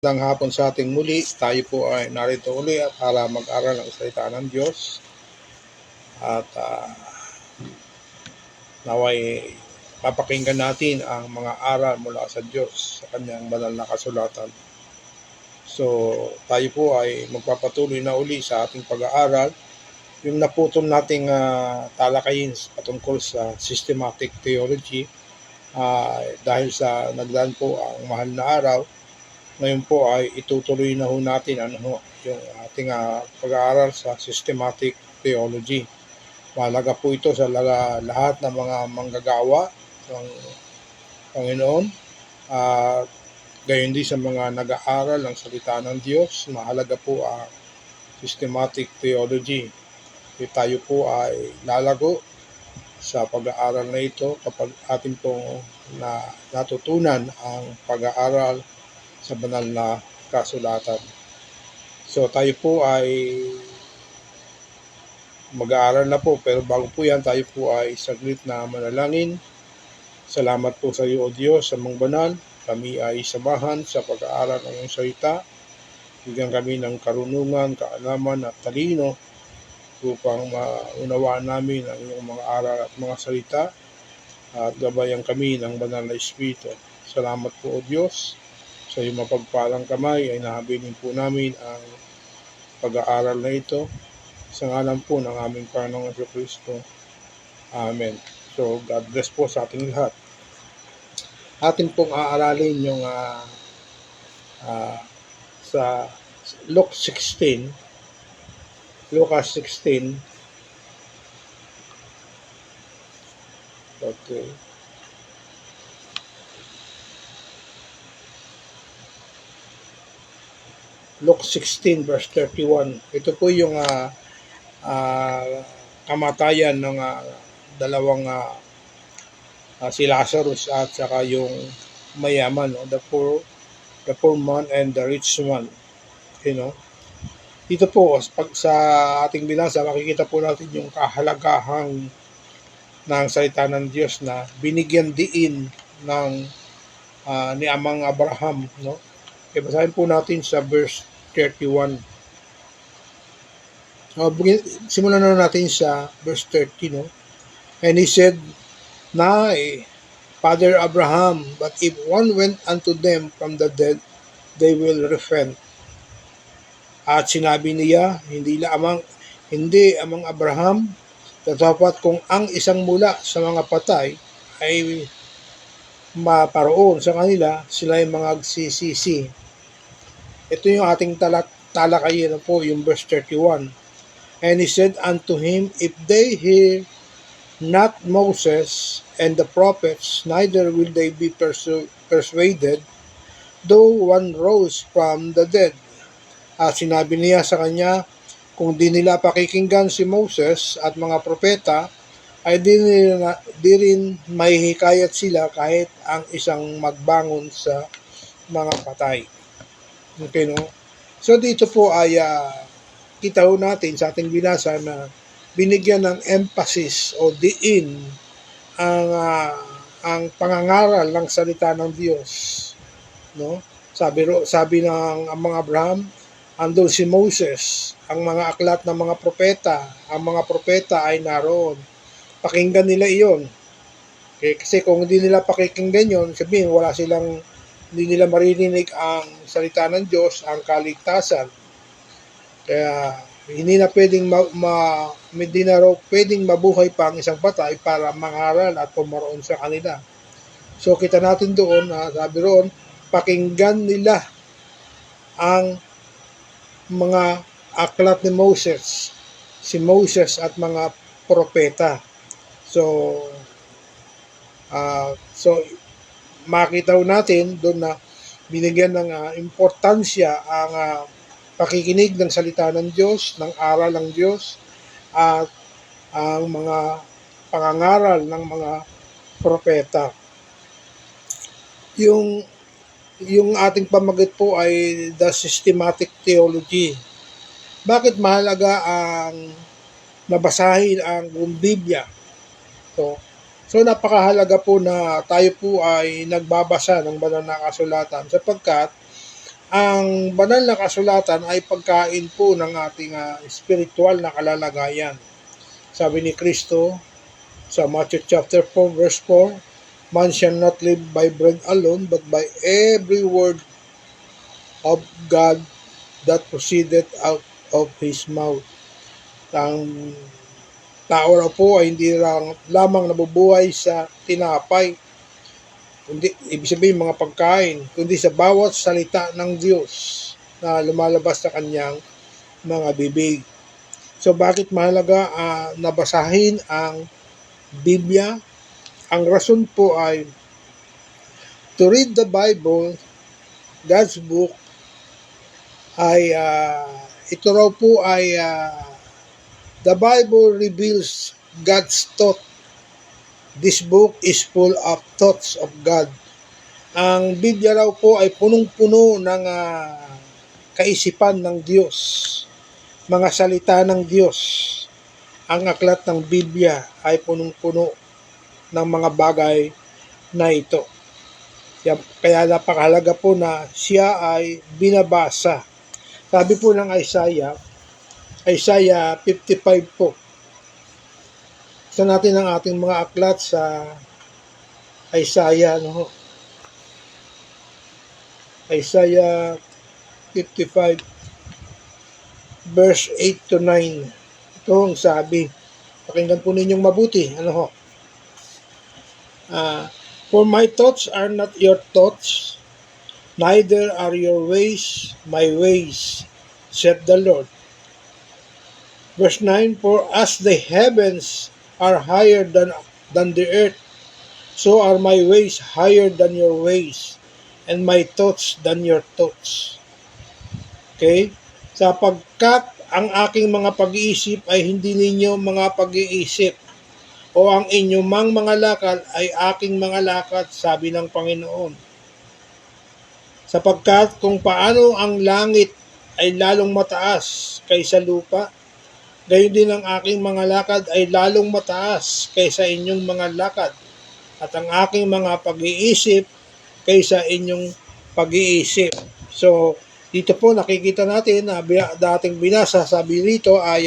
Magandang hapon sa ating muli. Tayo po ay narito uli para mag-aral ng salita ng Diyos. At naway papakinggan natin ang mga aral mula sa Diyos sa kanyang banal na kasulatan. So, tayo po ay magpapatuloy na uli sa ating pag-aaral. Yung naputol nating talakayin patungkol sa systematic theology, dahil sa nagdaan po ang mahal na araw, ngayon po ay itutuloy na ho natin yung ating pag-aaral sa systematic theology. Mahalaga po ito sa lahat ng mga manggagawa ng Panginoon at gayon din sa mga nag-aaral ng salita ng Diyos. Mahalaga po ang systematic theology. Tayo po ay lalago sa pag-aaral na ito kapag atin pong natutunan ang pag-aaral sa banal na kasulatan. So tayo po ay mag-aaral na po, pero bago po yan, tayo po ay saglit na manalangin. Salamat po sa iyo, O Diyos, sa mong banal. Kami ay samahan sa pag-aaral ng iyong salita. Bigyan kami ng karunungan, kaalaman at talino upang maunawaan namin ang iyong mga aral at mga salita at gabayan kami ng banal na Espiritu. Salamat po, O Diyos. Sa iyong mapagpalang kamay ay nahabilin po namin ang pag-aaral na ito sa ngalan po ng aming Panginoong Kristo. Amen. So, God bless po sa ating lahat. Atin pong aaralin yung sa Lucas 16. Okay. Luke 16 verse 31. Ito po yung kamatayan ng dalawang si Lazarus at saka yung mayaman, no? the poor man and the rich man. Dito po pag sa ating binasa, makikita po natin yung kahalagahan ng salita ng Diyos na binigyan diin ng ni Amang Abraham, no? Basahin po natin sa verse 31. Simulan na natin sa verse 30, no? And he said, Nay, Father Abraham, but if one went unto them from the dead, they will repent. At sinabi niya, hindi amang Abraham, tatapat kung ang isang mula sa mga patay ay maparoon sa kanila, sila ay mga agsisisi. Ito yung ating talakayin po, yung verse 31. And he said unto him, If they hear not Moses and the prophets, neither will they be persuaded, though one rose from the dead. At sinabi niya sa kanya, kung di nila pakikinggan si Moses at mga propeta, ay di rin mahihikayat sila kahit ang isang magbangon sa mga patay. Okay, no? So dito po ay kita ho natin sa ating binasa na binigyan ng emphasis o diin ang pangangaral ng salita ng Diyos, no? Sabi ng mga Abraham, andun si Moses, ang mga aklat ng mga propeta, ang mga propeta ay naroon. Pakinggan nila iyon. Okay, kasi kung hindi nila pakikinggan yon, sabihin hindi nila maririnig ang salita ng Diyos, ang kaligtasan. Kaya hindi na pwedeng mabuhay pa ang isang patay para mangaral at pumaroon sa kanila. So kita natin doon, sabi roon, pakinggan nila ang mga aklat ni Moses, si Moses at mga propeta. So makita natin doon na binigyan ng importansya ang pakikinig ng salita ng Diyos, ng aral ng Diyos, at ang mga pangangaral ng mga propeta. Yung ating pamagit po ay the systematic theology. Bakit mahalaga ang nabasahin ang buong Biblia? So napakahalaga po na tayo po ay nagbabasa ng banal na kasulatan sapagkat ang banal na kasulatan ay pagkain po ng ating spiritual na kalalagayan. Sabi ni Kristo sa Matthew chapter 4 verse 4, "Man shall not live by bread alone, but by every word of God that proceeded out of His mouth." Ang tao raw po ay hindi lamang nabubuhay sa tinapay, kundi ibig sabihin mga pagkain, kundi sa bawat salita ng Diyos na lumalabas sa kanyang mga bibig. So bakit mahalaga nabasahin ang Biblia? Ang rason po ay to read the Bible, God's book, ay ito raw po ay the Bible reveals God's thought. This book is full of thoughts of God. Ang Biblia raw po ay punong-puno ng kaisipan ng Diyos, mga salita ng Diyos. Ang aklat ng Biblia ay punong-puno ng mga bagay na ito. Kaya napakahalaga po na siya ay binabasa. Sabi po ng Isaiah 55 po. Isa natin ang ating mga aklat sa Isaiah, Isaiah 55 verse 8 to 9. Ito ang sabi. Pakinggan po ninyong mabuti. For my thoughts are not your thoughts, neither are your ways my ways, said the Lord. Verse 9, for as the heavens are higher than the earth, so are my ways higher than your ways, and my thoughts than your thoughts. Okay? Sapagkat ang aking mga pag-iisip ay hindi ninyo mga pag-iisip, o ang inyong mga lakad ay aking mga lakad, sabi ng Panginoon. Sapagkat kung paano ang langit ay lalong mataas kaysa lupa, gayon din ang aking mga lakad ay lalong mataas kaysa inyong mga lakad, at ang aking mga pag-iisip kaysa inyong pag-iisip. So, dito po nakikita natin na dating binasa, sabi rito ay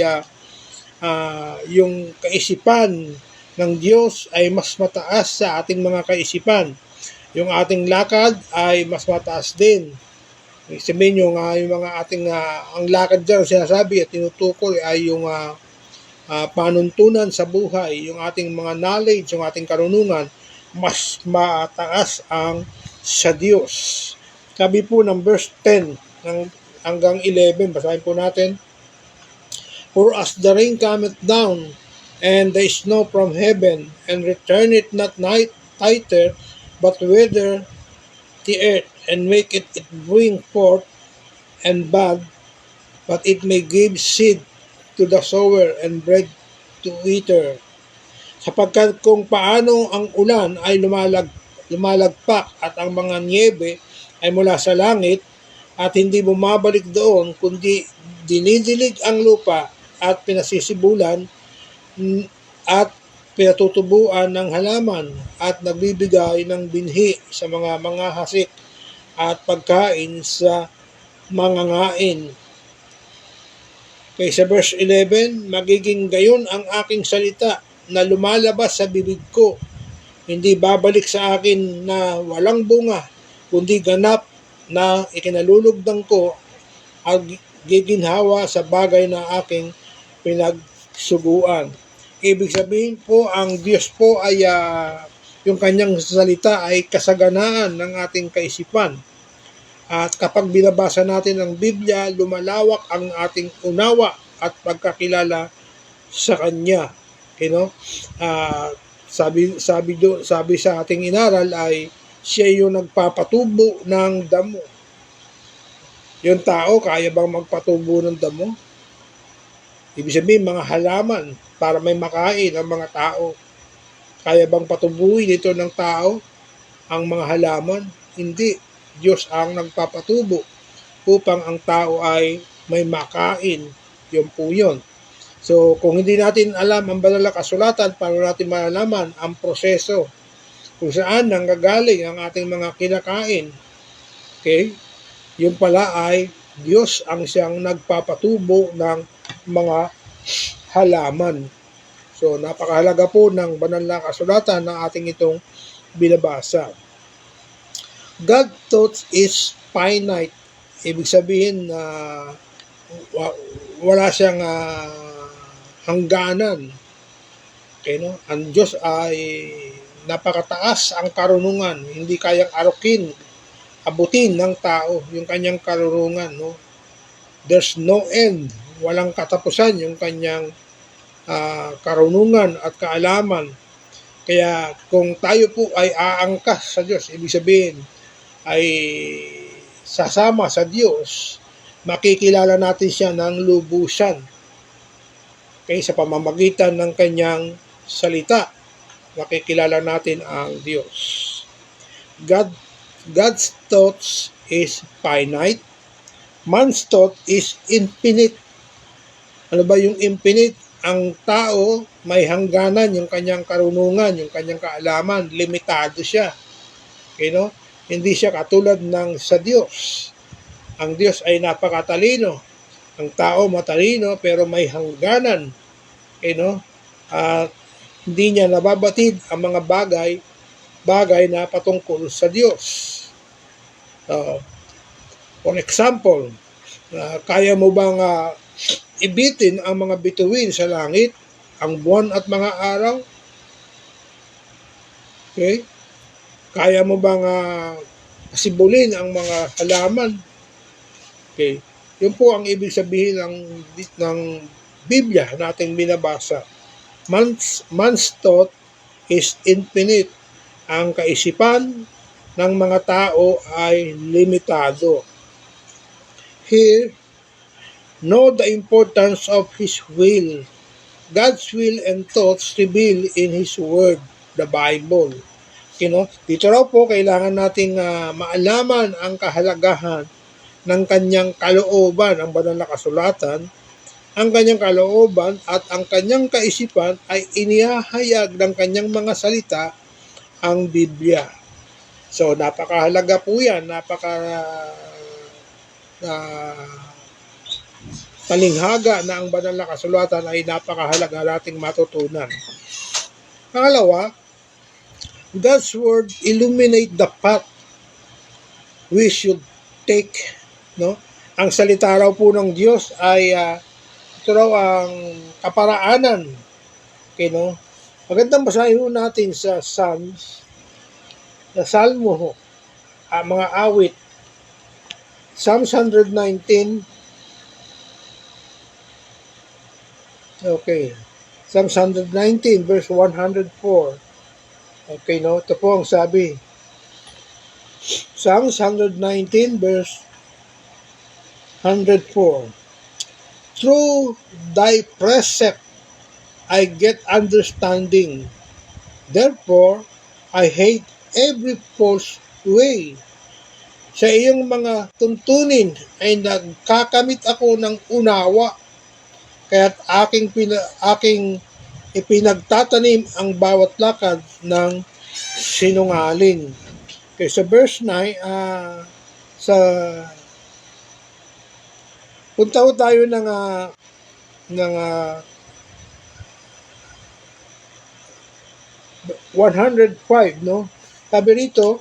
yung kaisipan ng Diyos ay mas mataas sa ating mga kaisipan. Yung ating lakad ay mas mataas din. Sabihin nyo nga yung mga ating ang lakad dyan sinasabi at tinutukoy ay yung panuntunan sa buhay, yung ating mga knowledge, yung ating karunungan, mas mataas ang sa Diyos. Sabi po ng verse 10 hanggang 11, basahin po natin. For as the rain cometh down, and the snow from heaven, and returneth not thither, but wither the earth, and maketh it bring forth and bud, but it may give seed to the sower and bread to eater. Sapagkat kung paano ang ulan ay lumalagpak at ang mga niebe ay mula sa langit at hindi bumabalik doon, kundi dinidilig ang lupa at pinasisibulan at pinatutubuan ng halaman at nagbibigay ng binhi sa mga hasik at pagkain sa mangangain. Okay, sa verse 11, magiging gayon ang aking salita na lumalabas sa bibig ko. Hindi babalik sa akin na walang bunga, kundi ganap na ikinalulugdang ko at giginhawa sa bagay na aking pinagsuguan. Ibig sabihin po, ang Diyos po ay yung kanyang salita ay kasaganaan ng ating kaisipan. At kapag binabasa natin ang Biblia, lumalawak ang ating unawa at pagkakilala sa Kanya. Sabi sa ating inaral ay siya yung nagpapatubo ng damo. Yung tao, kaya bang magpatubo ng damo? Ibig sabihin, mga halaman para may makain ang mga tao. Kaya bang patubuin ito ng tao ang mga halaman? Hindi. Diyos ang nagpapatubo upang ang tao ay may makain. Yun po yun. So, kung hindi natin alam ang banal na kasulatan, paano natin malalaman ang proseso kung saan nanggagaling ang ating mga kinakain? Okay? Yun pala ay Diyos ang siyang nagpapatubo ng mga halaman. So, napakahalaga po ng banal na kasulatan na ating itong binabasa. God thought is finite. Ibig sabihin na wala siyang hangganan. Okay, no? Ang Diyos ay napakataas ang karunungan. Hindi kayang abutin ng tao yung kanyang karunungan. No? There's no end. Walang katapusan yung kanyang karunungan at kaalaman. Kaya kung tayo po ay aangkas sa Diyos, ibig sabihin ay sasama sa Diyos, makikilala natin siya ng lubusan. Okay, sa pamamagitan ng kanyang salita, makikilala natin ang Diyos. God's thoughts is finite. Man's thought is infinite. Ano ba yung infinite? Ang tao may hangganan, yung kanyang karunungan, yung kanyang kaalaman, limitado siya. Okay, no? Hindi siya katulad ng sa Diyos. Ang Diyos ay napakatalino. Ang tao matalino pero may hangganan. Okay, no? At hindi niya nababatid ang mga bagay na patungkol sa Diyos. For example, kaya mo bang ibitin ang mga bituin sa langit, ang buwan at mga araw? Okay? Kaya mo bang pasibulin ang mga halaman? Okay? Yun po ang ibig sabihin ng Biblia nating binabasa. Man's thought is infinite. Ang kaisipan ng mga tao ay limitado. Here, know the importance of His will. God's will and thoughts revealed in His Word, the Bible. Dito raw po kailangan nating maalaman ang kahalagahan ng kanyang kalooban, ang banal na kasulatan. Ang kanyang kalooban at ang kanyang kaisipan ay inihahayag ng kanyang mga salita, ang Biblia. So, napakahalaga po yan, talinghaga na ang banal na kasulatan ay napakahalaga nating matutunan. Pangalawa, God's Word illuminate the path we should take. No? Ang salita raw po ng Diyos ay ito raw ang kaparaanan. Okay, no? Magandang basahin natin sa Psalms, sa Salmo, mga awit. Psalms 119. Okay. Psalms 119 verse 104. Okay, no? Ito po ang sabi. Psalms 119 verse 104. Through thy precept I get understanding. Therefore, I hate every false way. Sa iyong mga tuntunin ay nagkakamit ako ng unawa. Kaya't aking ipinagtatanim ang bawat lakad ng sinungaling. Okay, sa verse 9, punta tayo ng 105, no? Sabi rito,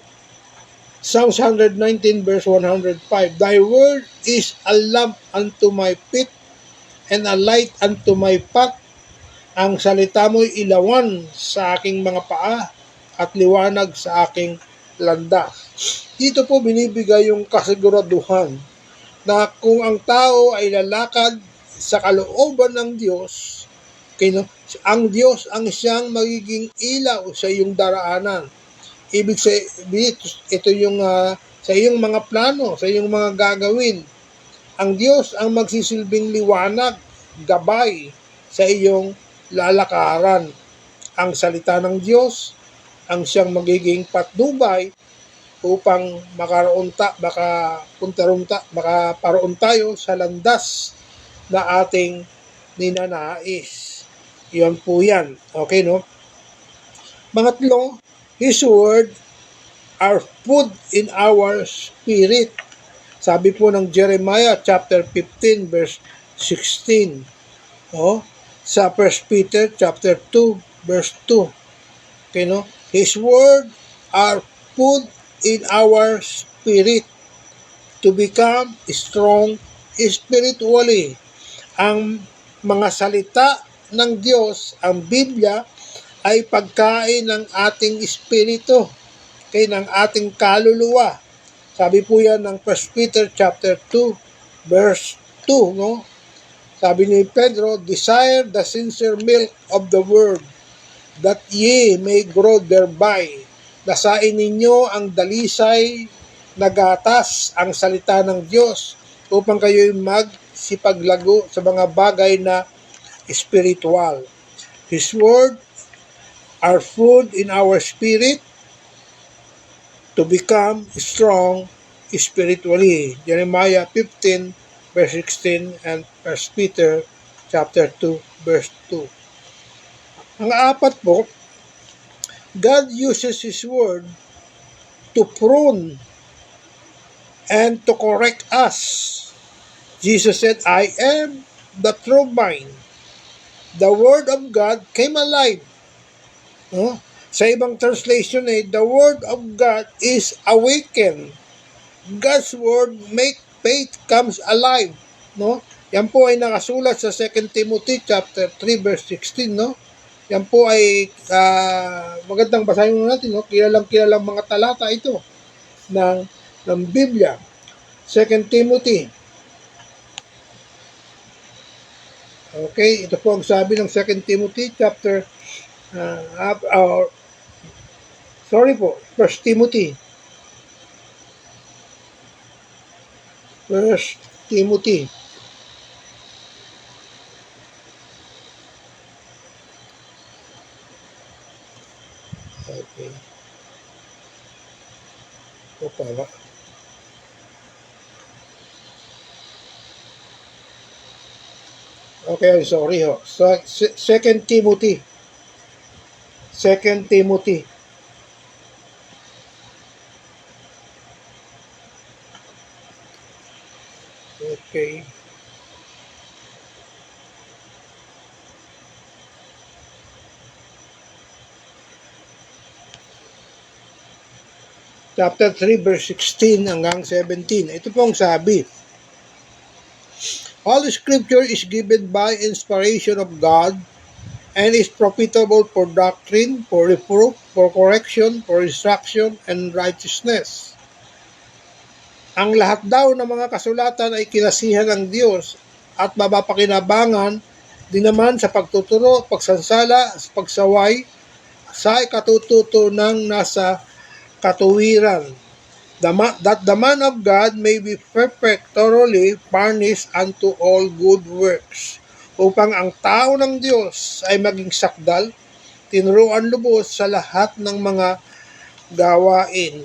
Psalms 119 verse 105, Thy word is a lamp unto my feet and a light unto my path. Ang salita mo'y ilawan sa aking mga paa at liwanag sa aking landas. Dito po binibigay yung kasiguraduhan na kung ang tao ay lalakad sa kalooban ng Diyos, ang Diyos ang siyang magiging ilaw sa iyong daraanan. Ibig sabihin, ito yung sa iyong mga plano, sa iyong mga gagawin. Ang Diyos ang magsisilbing liwanag, gabay sa iyong lalakaran. Ang salita ng Diyos ang siyang magiging patnubay upang makaparoon tayo sa landas na ating ninanais. Iyon po yan. Okay, no? Pangatlo, His Word are food in our spirit. Sabi po ng Jeremiah chapter 15 verse 16. Sa 1 Peter chapter 2 verse 2. Okay, no? His word are food in our spirit to become strong spiritually. Ang mga salita ng Diyos, ang Biblia, ay pagkain ng ating espiritu, okay, ng ating kaluluwa. Sabi po yan ng 1 Peter chapter 2 verse 2, no? Sabi ni Pedro, desire the sincere milk of the word, that ye may grow thereby. Dasain ninyo ang dalisay na gatas, ang salita ng Diyos, upang kayo'y magsipaglago sa mga bagay na spiritual. His word are food in our spirit to become strong spiritually. Jeremiah 15 verse 16 and 1 Peter chapter 2 verse 2. Ang apat po, God uses His word to prune and to correct us. Jesus said, I am the true vine. The word of God came alive. Sa ibang translation, the word of God is awakened. God's word make faith comes alive. No? Yan po ay nakasulat sa 2 Timothy chapter 3 verse 16, no? Yan po ay magandang basahin natin, no? Kilalang mga talata ito ng Biblia. 2 Timothy. Okay, ito po ang sabi ng 2 Timothy chapter 1 Timothy. 1 Timothy. Okay. Ito pala. Okay, sorry ho. So, 2 Timothy. 2 Timothy. Okay. Chapter 3 verse 16 hanggang 17. Ito pong sabi. All scripture is given by inspiration of God and is profitable for doctrine, for reproof, for correction, for instruction, and righteousness. Ang lahat daw ng mga kasulatan ay kinasihan ng Diyos at mapapakinabangan din naman sa pagtuturo, pagsansala, pagsaway, sa ikatututo ng nasa katuwiran, that the man of God may be perfect, thoroughly furnished unto all good works, upang ang tao ng Diyos ay maging sakdal, tinuruan lubos sa lahat ng mga gawain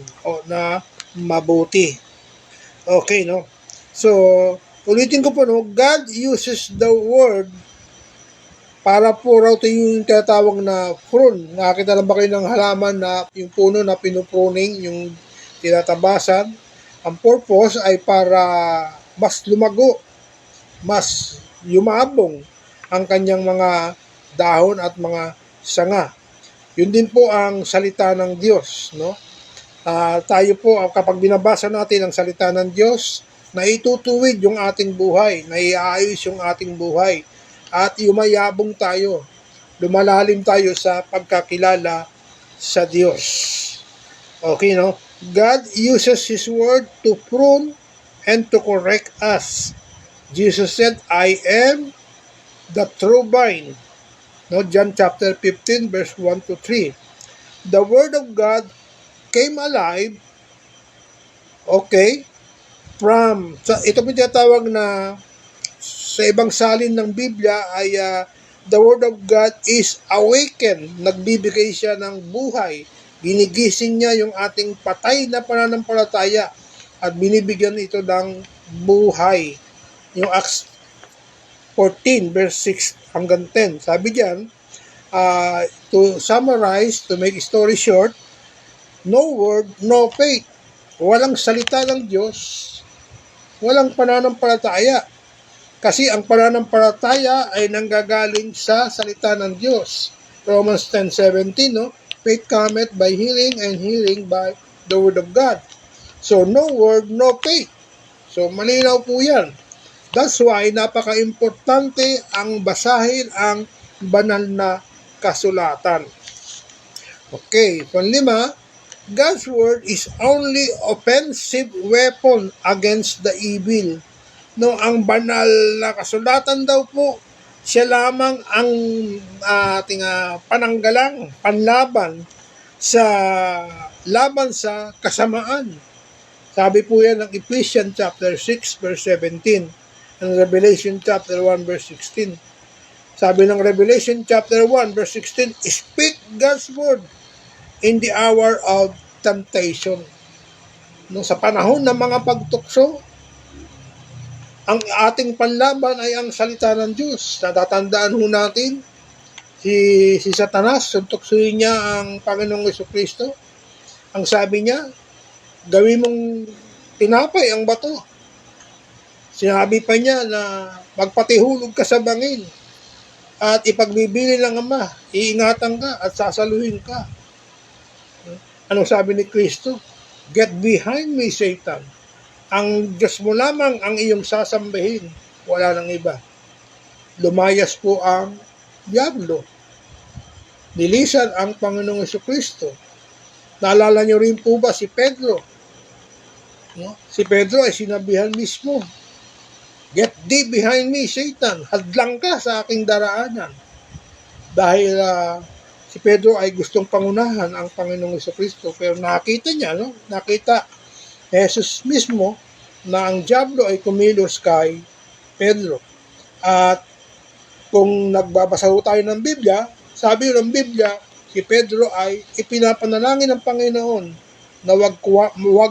na mabuti. Okay, no? So, ulitin ko po, no? God uses the word para po raw ito yung tinatawag na prune. Nakakita na ba kayo ng halaman na yung puno na pinupruning, yung tinatabasan? Ang purpose ay para mas lumago, mas yumabong ang kanyang mga dahon at mga sanga. Yun din po ang salita ng Diyos, no? Tayo po, kapag binabasa natin ang salita ng Diyos, naitutuwid yung ating buhay, naiaayos yung ating buhay, at yumayabong tayo, lumalalim tayo sa pagkakilala sa Diyos. Okay, no? God uses His word to prune and to correct us. Jesus said, I am the true vine. No, John chapter 15 verse 1 to 3. The word of God came alive, okay, ito po tinatawag na sa ibang salin ng Biblia ay the word of God is awakened, nagbibigay siya ng buhay, ginigising niya yung ating patay na pananampalataya at binibigyan ito ng buhay. Yung Acts 14 verse 6 hanggang 10, sabi diyan, to summarize, to make story short, no word, no faith. Walang salita ng Diyos, walang pananampalataya. Kasi ang pananampalataya ay nanggagaling sa salita ng Diyos. Romans 10:17, no? Faith cometh by hearing, and hearing by the word of God. So, no word, no faith. So, malinaw po yan. That's why, napaka-importante ang basahin ang banal na kasulatan. Okay, panlima, God's word is only offensive weapon against the evil. No, ang banal na kasulatan daw po, siya lamang ang ating pananggalang, panlaban sa kasamaan. Sabi po yan ng Ephesians chapter 6 verse 17 and Revelation chapter 1 verse 16. Sabi ng Revelation chapter 1 verse 16, speak God's word in the hour of temptation. No, sa panahon ng mga pagtukso, ang ating panlaban ay ang salita ng Diyos. Natatandaan ho natin, si Satanas, tuksuin niya ang Panginoong Jesucristo. Ang sabi niya, gawin mong tinapay ang bato. Sinabi pa niya na magpatihulog ka sa bangin at ipagbibili ng Ama, iingatan ka at sasaluhin ka. Anong sabi ni Kristo? Get behind me, Satan. Ang Diyos mo lamang ang iyong sasambahin, wala nang iba. Lumayas po ang diablo. Nilisan ang Panginoong Jesucristo. Naalala niyo rin po ba si Pedro? No? Si Pedro ay sinabihan mismo, get thee behind me, Satan. Hadlang ka sa aking daraanan. Dahil si Pedro ay gustong pangunahan ang Panginoong Jesucristo, pero nakita niya, no? Nakita Jesus mismo na ang diablo ay kumilos kay Pedro. At kung nagbabasa tayo ng Biblia, sabi ng Biblia, si Pedro ay ipinapanalangin ng Panginoon na wag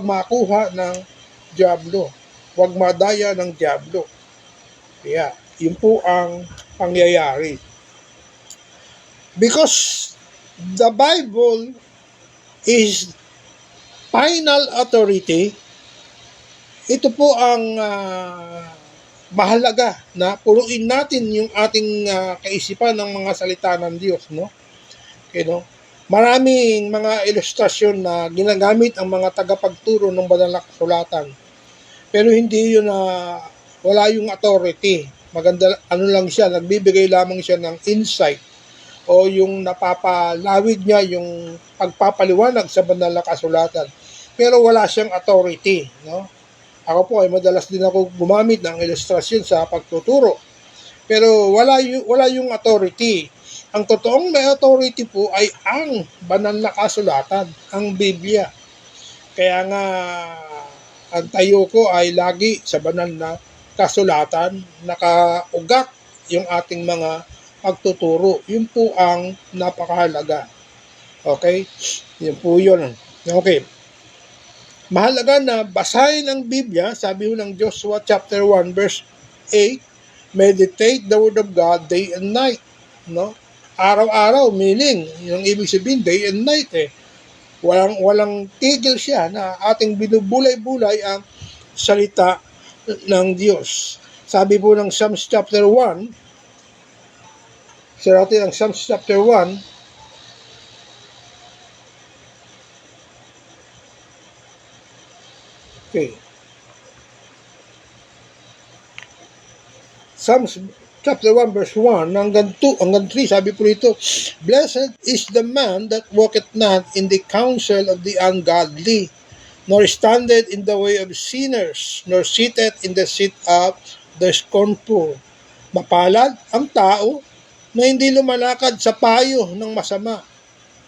makuha ng diablo, wag madaya ng diablo. Kaya, yun po ang pangyayari. Because the Bible is final authority, ito po ang mahalaga na puruin natin yung ating kaisipan ng mga salita ng Diyos, no? Okay, no? Maraming mga ilustrasyon na ginagamit ang mga tagapagturo ng banal na kasulatan. Pero hindi yun wala yung authority. Maganda, lang siya, nagbibigay lamang siya ng insight o yung napapalawid niya yung pagpapaliwanag sa banal na kasulatan. Pero wala siyang authority, no? Ako po ay madalas din ako gumamit ng ilustrasyon sa pagtuturo. Pero wala yung authority. Ang totoong may authority po ay ang banal na kasulatan, ang Biblia. Kaya nga ang tayo ko ay lagi sa banal na kasulatan, nakaugat yung ating mga pagtuturo. Yun po ang napakahalaga. Okay? Yun po yun. Okay. Mahalaga na basahin ang Biblia, sabi ng Joshua chapter 1 verse 8, meditate the word of God day and night, no? Araw-araw, meaning, yung ibig sabihin day and night Walang tigil siya na ating binubulay-bulay ang salita ng Diyos. Sabi po ng Psalms chapter 1, sa natin ang Psalms chapter 1, okay. Psalms chapter 1 verse 1 hanggang 2 hanggang 3, sabi po rito, blessed is the man that walketh not in the counsel of the ungodly, nor standeth in the way of sinners, nor sitteth in the seat of the scornful. Mapalad ang tao na hindi lumalakad sa payo ng masama,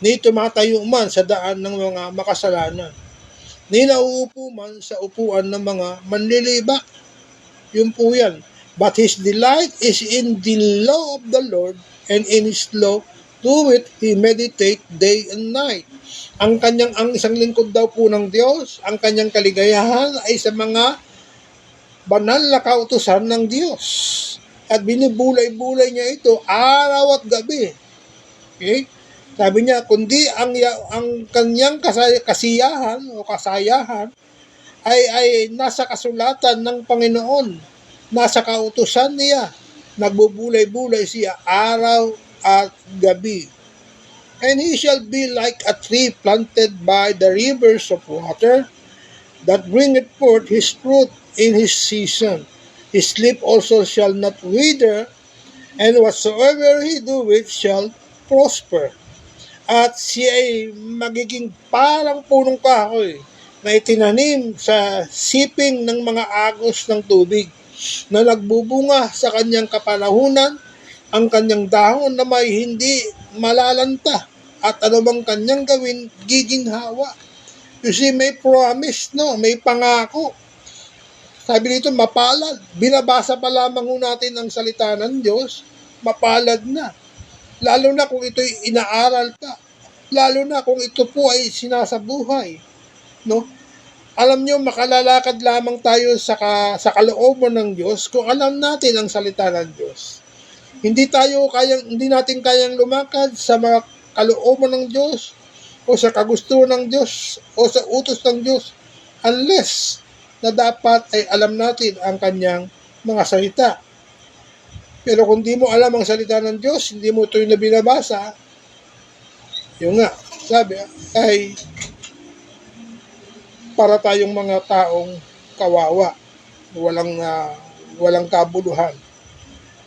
ni tumatayo man sa daan ng mga makasalanan, ni nauupo man sa upuan ng mga manlilibak. Yun po yan. But his delight is in the law of the Lord, and in his law to it he meditate day and night. Ang isang lingkod daw po ng Diyos, ang kanyang kaligayahan ay sa mga banal na kautusan ng Diyos. At binibulay-bulay niya ito araw at gabi. Okay? Sabi niya, kundi ang kanyang kasiyahan o kasayahan ay nasa kasulatan ng Panginoon, nasa kautusan niya, nagbubulay-bulay siya araw at gabi. And he shall be like a tree planted by the rivers of water, that bringeth forth his fruit in his season. His leaf also shall not wither, and whatsoever he doeth shall prosper. At siya ay magiging parang punong kahoy na itinanim sa siping ng mga agos ng tubig, na nagbubunga sa kanyang kapanahunan, ang kanyang dahon na may hindi malalanta, at anumang kanyang gawin, giginhawa. You see, may promise, no? May pangako. Sabi dito, mapalad. Binabasa pa lamang natin ang salita ng Diyos, mapalad na. Lalo na kung ito'y inaaral pa. Lalo na kung ito po ay sinasabuhay. No? Alam nyo, makalalakad lamang tayo sa kalooban ng Diyos kung alam natin ang salita ng Diyos. Hindi natin kayang lumakad sa mga kalooban ng Diyos o sa kagustuhan ng Diyos o sa utos ng Diyos unless na dapat ay alam natin ang kanyang mga salita. Pero kung di mo alam ang salita ng Diyos, hindi mo ito yung binabasa, yung nga, sabi, ay para tayong mga taong kawawa, walang kabuluhan.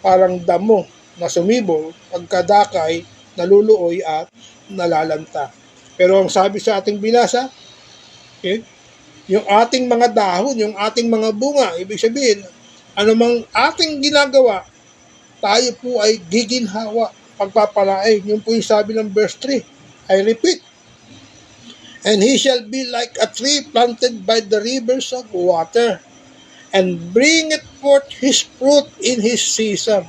Parang damo na sumibol, pagkadakay, naluluoy at nalalanta. Pero ang sabi sa ating binasa, okay, yung ating mga dahon, yung ating mga bunga, ibig sabihin, anumang ating ginagawa, tayo po ay giginhawa, pagpapalain. Yung po yung sabi ng verse 3. I repeat, and he shall be like a tree planted by the rivers of water, and bringeth forth his fruit in his season.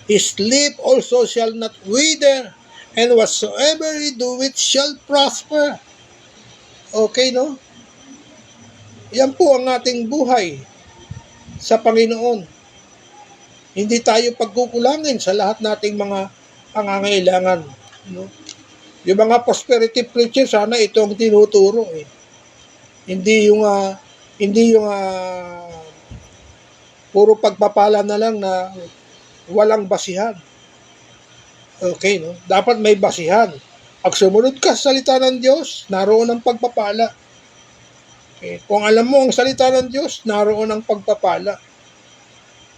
His leaf also shall not wither, and whatsoever he doeth shall prosper. Okay, no? Yan po ang ating buhay sa Panginoon. Hindi tayo pagkukulangin sa lahat nating mga pangangailangan. No? Yung mga prosperity preacher, sana ito ang tinuturo. Hindi yung puro pagpapala na lang na walang basihan. Okay, no? Dapat may basihan. Pag sumunod ka sa salita ng Diyos, naroon ang pagpapala. Okay. Kung alam mo ang salita ng Diyos, naroon ang pagpapala.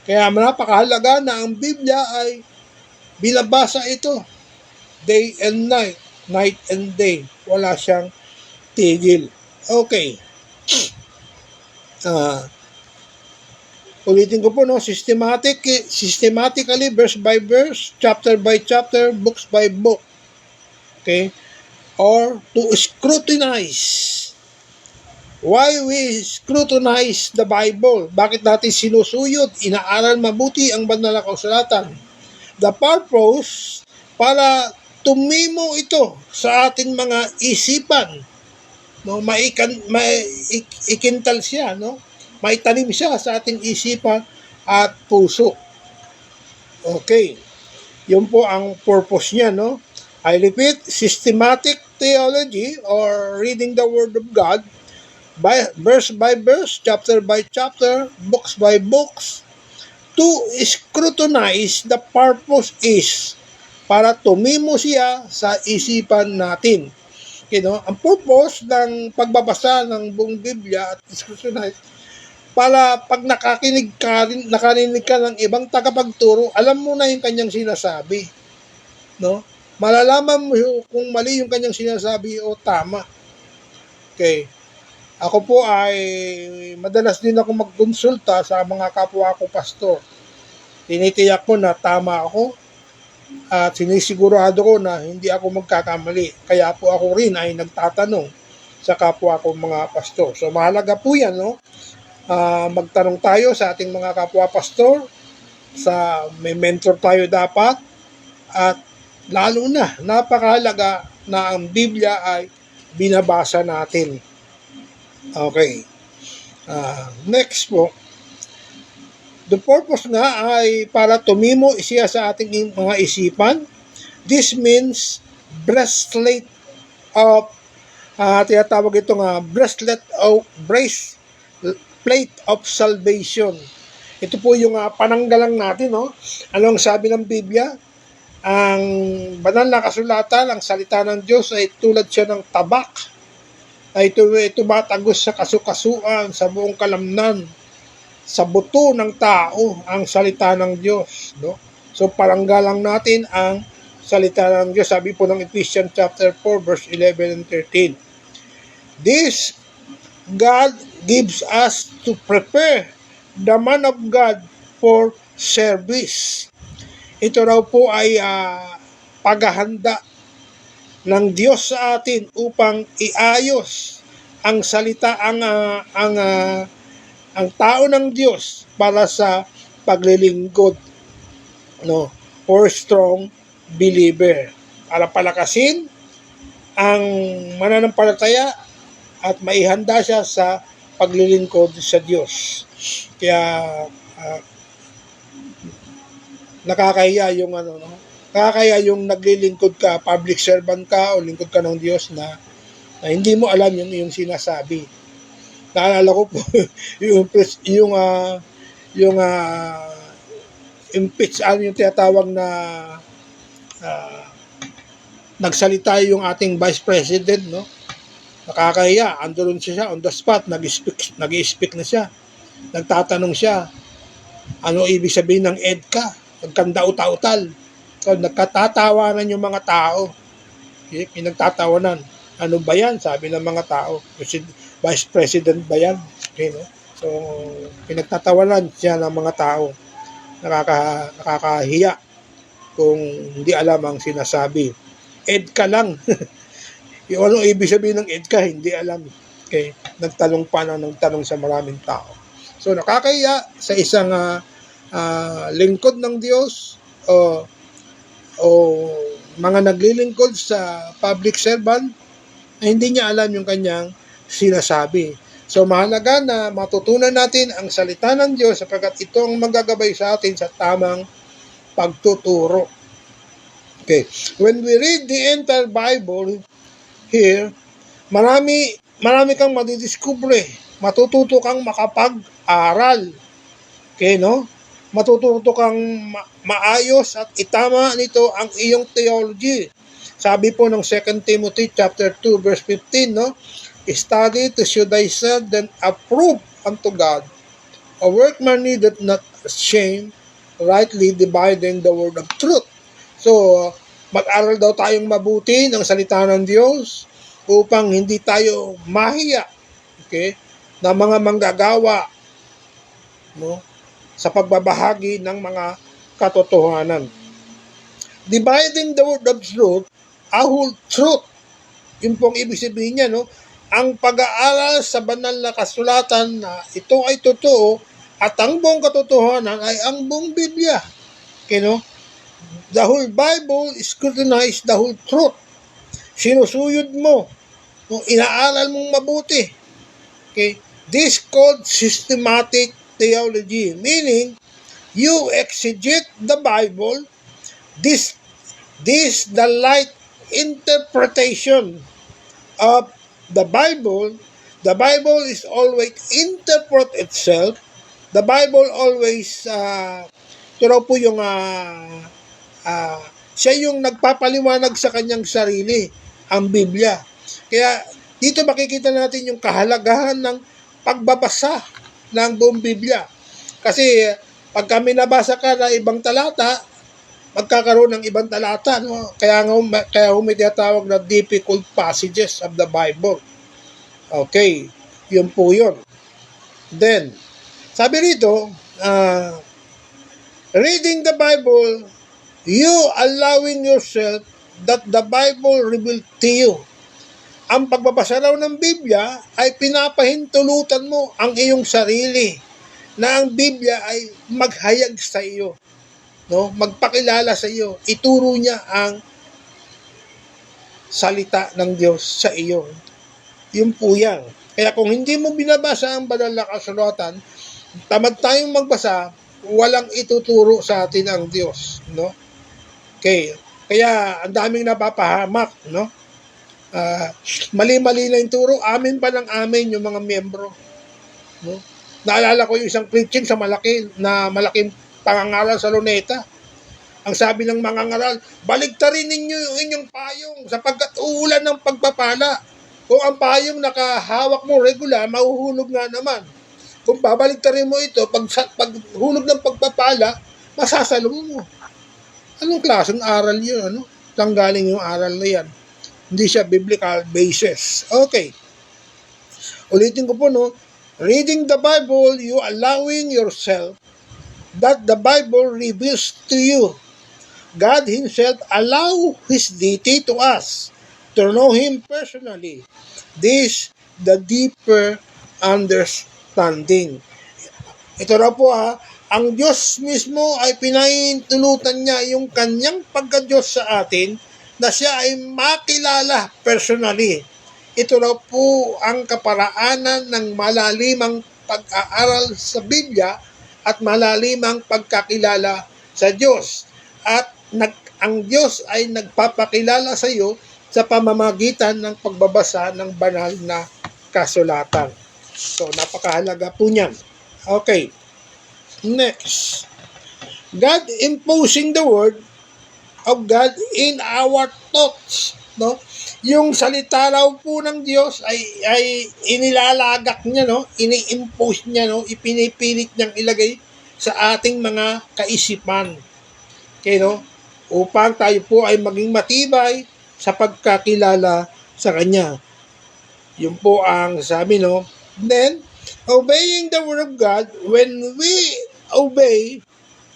Kaya napakahalaga na ang Biblia ay binabasa ito day and night, night and day. Wala siyang tigil. Okay. Ulitin ko po, no, systematically, verse by verse, chapter by chapter, books by book. Okay? Or to scrutinize. Why we scrutinize the Bible? Bakit natin sinusuyod, inaaral mabuti ang banal na kasulatan? The purpose, para tumimo ito sa ating mga isipan. No, maikintal siya, no? Maitanim siya sa ating isipan at puso. Okay. Yun po ang purpose niya, no? I repeat, systematic theology or reading the Word of God by verse, chapter by chapter, books by books, to scrutinize. The purpose is para tumimo siya sa isipan natin. You know, ang purpose ng pagbabasa ng buong Biblia at scrutinize, para pag nakarinig ka ng ibang tagapagturo, alam mo na yung kanyang sinasabi. No? Malalaman mo kung mali yung kanyang sinasabi o tama. Okay. Ako po ay madalas din ako magkonsulta sa mga kapwa ko pastor. Tinitiyak ko na tama ako at sinisigurado ko na hindi ako magkakamali. Kaya po ako rin ay nagtatanong sa kapwa ko mga pastor. So mahalaga po yan, no? Magtanong tayo sa ating mga kapwa pastor, may mentor tayo dapat, at lalo na napakahalaga na ang Biblia ay binabasa natin. Okay. Next po, the purpose nga ay para tumimo siya sa ating mga isipan. This means breastplate of tinatawag ito nga breastplate breastplate of salvation. Ito po yung pananggalang natin, no? Ano ang sabi ng Biblia? Ang banal na kasulatan, ang salita ng Diyos ay tulad siya ng tabak, ay tumatagos sa kasukasuan, sa buong kalamnan, sa buto ng tao, ang salita ng Diyos, no? So palanggalang natin ang salita ng Diyos. Sabi po ng Ephesians chapter 4 verse 11 and 13. This God gives us to prepare the man of God for service. Ito raw po ay paghahanda ng Diyos sa atin upang iayos ang salita, ang tao ng Diyos para sa paglilingkod, no, for strong believer, para palakasin ang mananampalataya at maihanda siya sa paglilingkod sa Diyos. Kaya nakakahiya yung nakakahiya yung naglilingkod ka, public servant ka o lingkod ka ng Diyos na hindi mo alam yung sinasabi. Naalala ko po yung yung tinatawag na nagsalita yung ating Vice President, no? Nakakahiya, andun siya on the spot, nag-speak na siya. Nagtatanong siya, ano ibig sabihin ng EDCA? Nagkandautal-utal. So, nagkatatawanan yung mga tao. Okay? Pinagtatawanan. Ano ba yan? Sabi ng mga tao. Vice President ba yan? Okay, no? So, pinagtatawanan siya ng mga tao. Nakakahiya kung hindi alam ang sinasabi. EDCA lang. Yung ano ibig sabihin ng EDCA, hindi alam. Okay? Nagtanong sa maraming tao. So, nakakahiya sa isang lingkod ng Diyos o mga naglilingkod sa public servant na hindi niya alam yung kanyang sinasabi. So mahalaga na matutunan natin ang salita ng Diyos sapagkat ito ang magagabay sa atin sa tamang pagtuturo. Okay. When we read the entire Bible here, marami kang madidiskubre. Matututo kang makapag-aral. Okay, no? Matututo kang maayos at itama nito ang iyong theology. Sabi po ng 2 Timothy chapter 2 verse 15, no? Study to show thyself then approve unto God, a workman needeth not shame, rightly dividing the word of truth. So, mag-aral daw tayong mabuti ng salita ng Diyos upang hindi tayo mahiya, okay, na mga manggagawa, no, sa pagbabahagi ng mga katotohanan. Dividing the word of truth, a whole truth. Yun pong ibig sabihin niya, no? Ang pag-aaral sa banal na kasulatan na ito ay totoo at ang buong katotohanan ay ang buong Biblia. Okay, no? The whole Bible scrutinizes the whole truth. Sinusuyod mo, no? Inaaral mong mabuti. Okay? This called systematic theology, meaning you exegete the Bible. This the light interpretation of the Bible. The Bible is always interpret itself. The Bible always ito raw po yung siya yung nagpapaliwanag sa kanyang sarili, ang Biblia. Kaya dito makikita natin yung kahalagahan ng pagbabasa ng buong Biblia. Kasi pag kami nabasa ka na ibang talata, magkakaroon ng ibang talata, no? Kaya may tinatawag na difficult passages of the Bible. Okay, yun po yun. Then, sabi rito, reading the Bible, you allowing yourself that the Bible revealed to you. Ang pagbabasa raw ng Biblia ay pinapahintulutan mo ang iyong sarili na ang Biblia ay maghayag sa iyo, no? Magpakilala sa iyo, ituro niya ang salita ng Diyos sa iyo. Yun po yan. Kaya kung hindi mo binabasa ang banal na kasulatan, tamad tayong magbasa, walang ituturo sa atin ang Diyos, no? Okay. Kaya ang daming napapahamak, no? Mali-mali na yung turo, amin pa ng amin yung mga miyembro, no? Naalala ko yung isang preaching sa malaking pangangaral sa Luneta. Ang sabi ng mga ngaral, baligtarin ninyo yung inyong payong sapagkat uulan ng pagpapala. Kung ang payong nakahawak mo regular, mahuhulog nga naman. Kung babaligtarin mo ito, pag hulog ng pagpapala, masasalong mo. Anong klaseng aral yun? Ano? Saan galing yung aral na yan? Hindi siya biblical basis. Okay. Ulitin ko po, no? Reading the Bible, you allowing yourself that the Bible reveals to you. God Himself allow His deity to us to know Him personally. This the deeper understanding. Ito raw po ang Diyos mismo ay pinahintulutan niya yung kanyang pagka-Diyos sa atin na siya ay makilala personally. Ito raw po ang kaparaanan ng malalimang pag-aaral sa Biblia at malalimang pagkakilala sa Diyos. At ang Diyos ay nagpapakilala sa iyo sa pamamagitan ng pagbabasa ng banal na kasulatan. So, napakahalaga po niyan. Okay. Next. God imposing the word of God in our thoughts. No? Yung salita raw po ng Diyos ay inilalagak niya, no? Ini-impose niya, no? Ipinipilit niyang ilagay sa ating mga kaisipan. Okay, no? Upang tayo po ay maging matibay sa pagkakilala sa Kanya. Yun po ang sabi, no? Then, obeying the word of God, when we obey,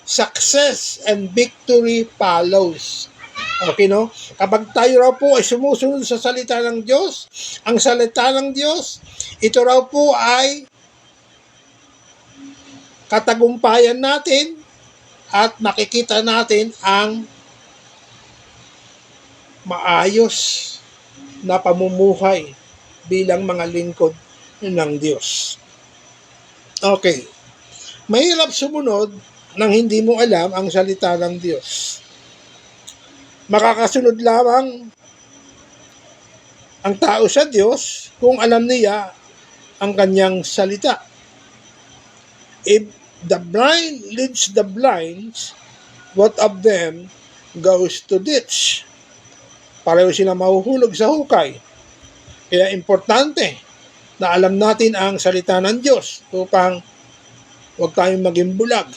success and victory follows. Okay, no? Kapag tayo raw po ay sumusunod sa salita ng Diyos, ang salita ng Diyos, ito raw po ay katagumpayan natin at makikita natin ang maayos na pamumuhay bilang mga lingkod ng Diyos. Okay. Mahirap sumunod nang hindi mo alam ang salita ng Diyos. Makakasunod lamang ang tao sa Diyos kung alam niya ang kanyang salita. If the blind leads the blind, what of them goes to ditch? Pareho sila mahuhulog sa hukay. Kaya importante na alam natin ang salita ng Diyos upang huwag tayong maging bulag.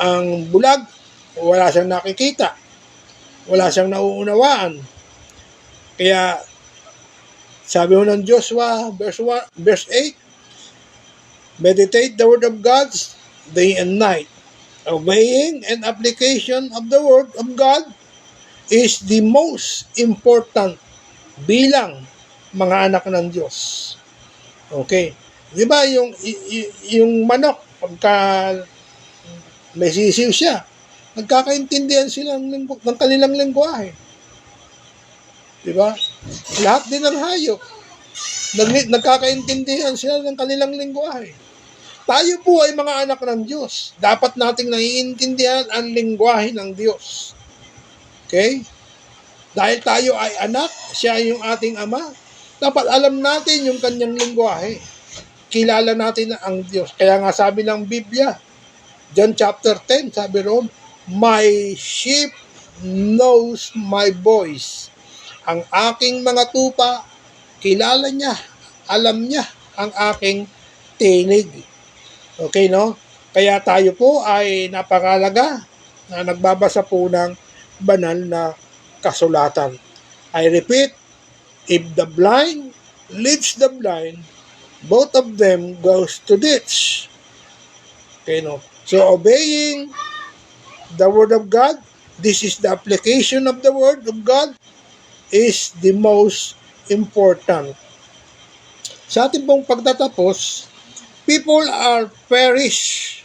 Ang bulag, wala siyang nakikita. Wala siyang nauunawaan. Kaya sabi ho ng Joshua, verse 8, meditate the word of God day and night. Obeying and application of the word of God is the most important bilang mga anak ng Diyos. Okay. Di ba yung manok, pagka may sisiw siya, nagkakaintindihan sila ng kanilang lengguwahe. Di ba? Lahat din ng hayop, nagkakaintindihan sila ng kanilang lengguwahe. Tayo po ay mga anak ng Diyos. Dapat nating naiintindihan ang lengguwahe ng Diyos. Okay? Dahil tayo ay anak, siya yung ating ama, dapat alam natin yung kanyang lengguwahe. Kilala natin ang Diyos. Kaya nga sabi ng Biblia, John chapter 10, sabi roon, my sheep knows my voice. Ang aking mga tupa, kilala niya, alam niya ang aking tinig. Okay, no? Kaya tayo po ay napakalaga na nagbabasa po ng banal na kasulatan. I repeat, if the blind leads the blind, both of them goes to ditch. Okay, no? So, obeying the word of God, this is the application of the word of God, is the most important. Sa ating pong pagtatapos, people are perish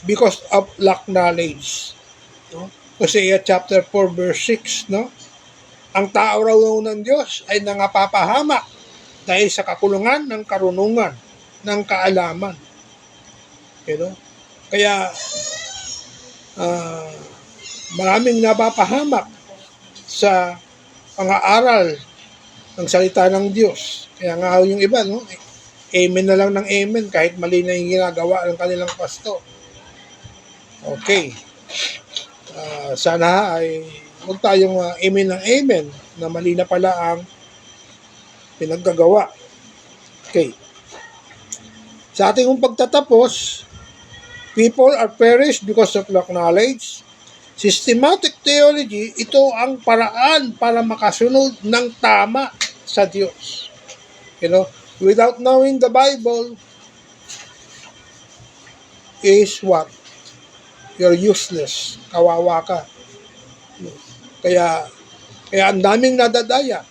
because of lack knowledge. No? Hosea chapter 4 verse 6, no? Ang tao raw ng Diyos ay nangapapahamak dahil sa kakulungan ng karunungan, ng kaalaman. You know? Kaya maraming napapahamak sa pang-aaral ng salita ng Diyos. Kaya nga yung iba, no? amen na lang ng amen kahit mali na yung ginagawa ng kanilang pastor. Okay. Sana ay huwag tayong amen ng amen na mali na pala ang pinaggagawa. Okay. Sa ating pagtatapos, people are perished because of lack knowledge. Systematic theology, ito ang paraan para makasunod ng tama sa Diyos. Without knowing the Bible is what? You're useless. Kawawa ka. Kaya ang daming nadadaya.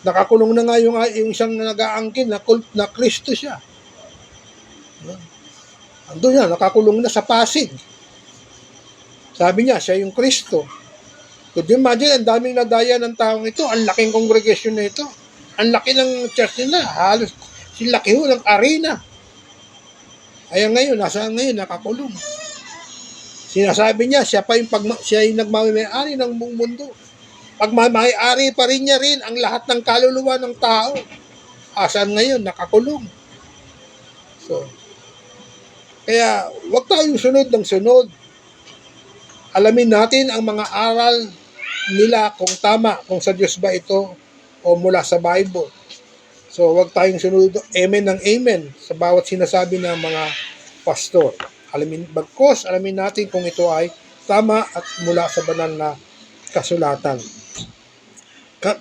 Nakakulong na nga yung isang nag-aangkin na Kristo siya. Ando yan, nakakulong na sa Pasig. Sabi niya, siya yung Kristo. Could you imagine, ang daming nadaya ng taong ito, ang laking congregation na ito, ang laki ng church nila, halos silaki ho ng arena. Ay ngayon, nasaan ngayon, nakakulong. Sinasabi niya, siya yung nagmamay-ari ng buong mundo. Pagmamay-ari pa rin niya rin ang lahat ng kaluluwa ng tao. Asan ngayon, nakakulong. So, kaya, wag tayong sunod ng sunod. Alamin natin ang mga aral nila kung tama, kung sa Diyos ba ito o mula sa Bible. So, wag tayong sunod amen ng amen sa bawat sinasabi ng mga pastor. Alamin natin kung ito ay tama at mula sa banal na kasulatan.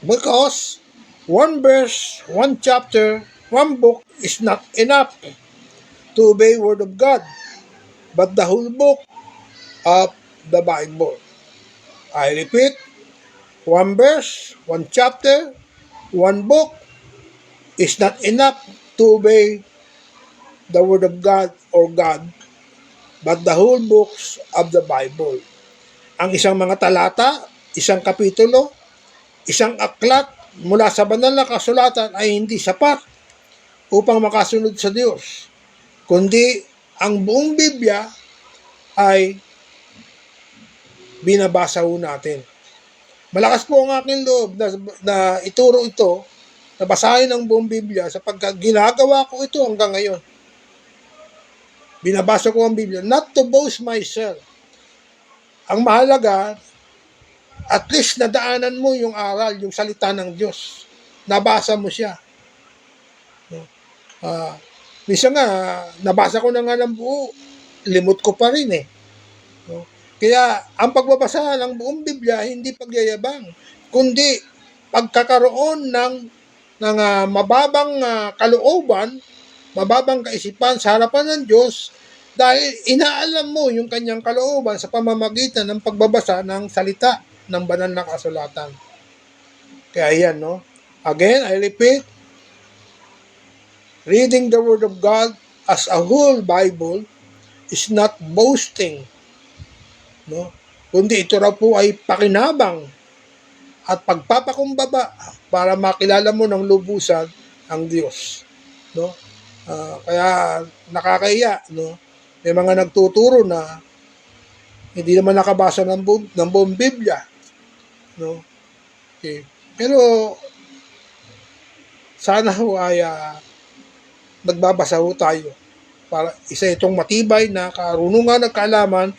Because one verse, one chapter, one book is not enough to obey Word of God, but the whole book of the Bible. I repeat, one verse, one chapter, one book is not enough to obey the Word of God or God, but the whole books of the Bible. Ang isang mga talata, isang kapitulo, isang aklat mula sa banal na kasulatan ay hindi sapat upang makasunod sa Diyos, kundi ang buong Biblia ay binabasa ho natin. Malakas po ang aking loob na ituro ito, na basahin ang buong Biblia sapagkat ginagawa ko ito hanggang ngayon. Binabasa ko ang Biblia, not to boast myself. Ang mahalaga, at least nadaanan mo yung aral, yung salita ng Diyos. Nabasa mo siya. Minsan nga, nabasa ko na nga ng buo, limot ko pa rin eh. Kaya, ang pagbabasa ng buong Biblia, hindi pagyayabang, kundi pagkakaroon ng mababang kalooban, mababang kaisipan sa harapan ng Diyos, dahil inaalam mo yung kanyang kalooban sa pamamagitan ng pagbabasa ng salita ng banal na kasulatan. Kaya yan, Again, I repeat, reading the Word of God as a whole Bible is not boasting, kundi ito raw po ay pakinabang at pagpapakumbaba para makilala mo ng lubusan ang Diyos. Kaya nakakahiya, may mga nagtuturo na hindi naman nakabasa ng buong Biblia. Okay. Pero sana ho ay nagbabasa ho tayo para isa itong matibay na karunungan at kaalaman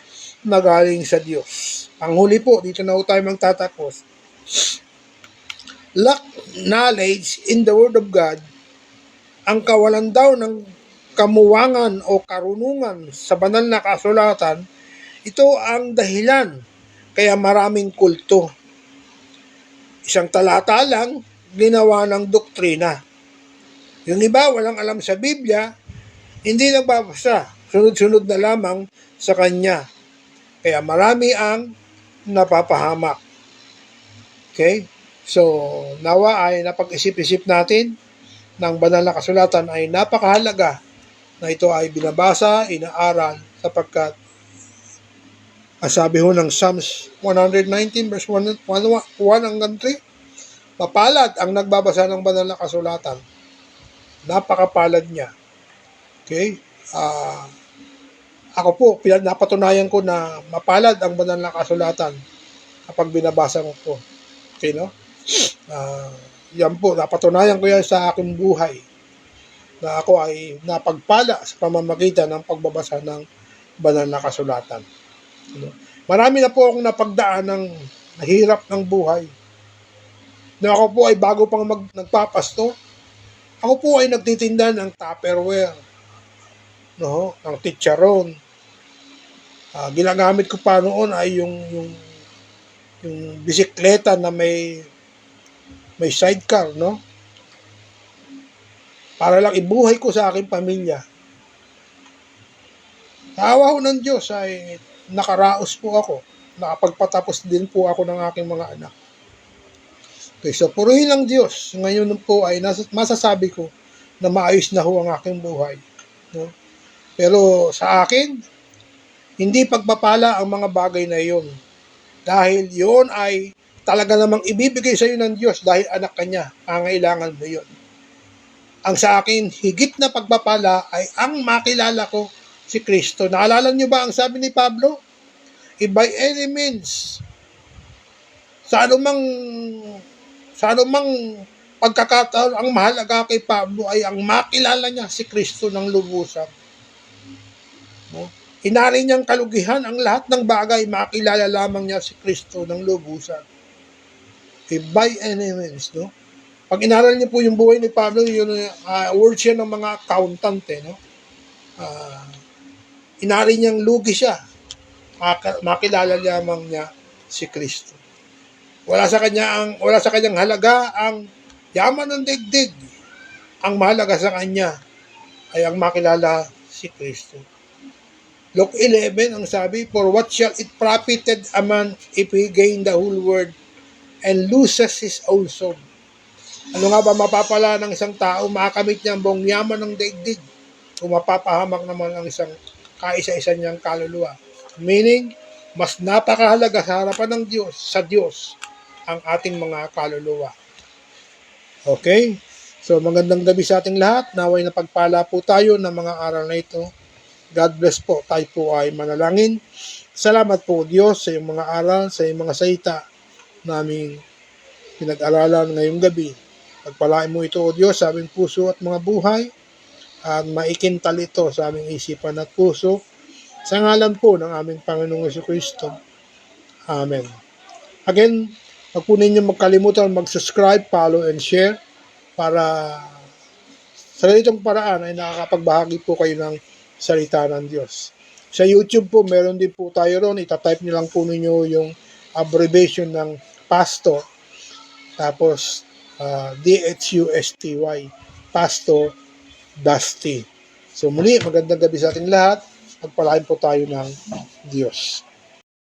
na galing sa Diyos. Ang huli po, dito na ho tayo magtatapos. Lack knowledge in the Word of God, ang kawalan daw ng kamuwangan o karunungan sa banal na kasulatan, ito ang dahilan kaya maraming kulto. Isang talata lang, ginawa ng doktrina. Yung iba, walang alam sa Biblia, hindi nagbabasa, sunod-sunod na lamang sa kanya. Kaya marami ang napapahamak. Okay? So, nawa ay napag-isip-isip natin ng banal na kasulatan ay napakahalaga na ito ay binabasa, inaaral, sapagkat sabi ho ng Psalms 119 verse 1 hanggang 3, mapalad ang nagbabasa ng banal na kasulatan. Napakapalad niya. Okay? Ako po, napatunayan ko na mapalad ang banal na kasulatan kapag binabasa mo po. Okay, no? Yan po, napatunayan ko yan sa aking buhay. na ako ay napagpala sa pamamagitan ng pagbabasa ng banal na kasulatan. Marami na po akong napagdaan ng hirap ng buhay. Na ako po ay bago pang nagpapasto, ako po ay nagtitinda ng Tupperware, no, ng chicharon. Ginagamit ko pa noon ay yung bisikleta na may sidecar, no? Para lang ibuhay ko sa aking pamilya. Sa awa ho ng Diyos ay nakaraos po ako. Nakapagpatapos din po ako ng aking mga anak. Okay, so purihin ng Diyos. Ngayon po ay masasabi ko na maayos na ho ang aking buhay. No? Pero sa akin, hindi pagpapala ang mga bagay na iyon. Dahil yun ay talaga namang ibibigay sa iyo ng Diyos dahil anak ka niya. Pangailangan mo yun. Ang sa akin, higit na pagpapala ay ang makilala ko si Kristo. Naalala niyo ba ang sabi ni Pablo? If by any means, sa anumang pagkakataon, ang mahalaga kay Pablo ay ang makilala niya si Kristo ng lubusan. No? Inari niyang kalugihan ang lahat ng bagay, makilala lamang niya si Kristo ng lubusan. If by any means, no? Pag inaral niyo po yung buhay ni Pablo, yun words siya ng mga accountant, no? Inari niyang lugi siya. Makilala lamang niya si Kristo. Wala sa kanyang halaga ang yaman ng daigdig. Ang mahalaga sa kanya ay ang makilala si Kristo. Luke 11 ang sabi, for what shall it profited a man if he gain the whole world and loses his own soul? Ano nga ba mapapala ng isang tao makamit niya ang buong yaman ng daigdig kung mapapahamak naman ang isang kaisa-isa niyang kaluluwa? Meaning, mas napakahalaga sa harapan ng Diyos, sa Diyos, ang ating mga kaluluwa. Okay? So, magandang gabi sa ating lahat. Naway na pagpala po tayo ng mga aral na ito. God bless po. Tayo po ay manalangin. Salamat po, Diyos, sa iyong mga aral, sa iyong mga salita naming pinag-aralan ngayong gabi. Pagpalain mo ito, O Diyos, sa aming puso at mga buhay at maikintal ito sa aming isipan at puso sa ngalan po ng aming Panginoong Jesucristo. Amen. Again, huwag po ninyo magkalimutan mag-subscribe, follow, and share para sa ganitong paraan ay nakakapagbahagi po kayo ng salita ng Diyos. Sa YouTube po, meron din po tayo ron. Itatype nyo lang po ninyo yung abbreviation ng pastor. Tapos, DHUSTY, Pastor Dusty. So muli, magandang gabi sa ating lahat. Pagpalain po tayo ng Diyos.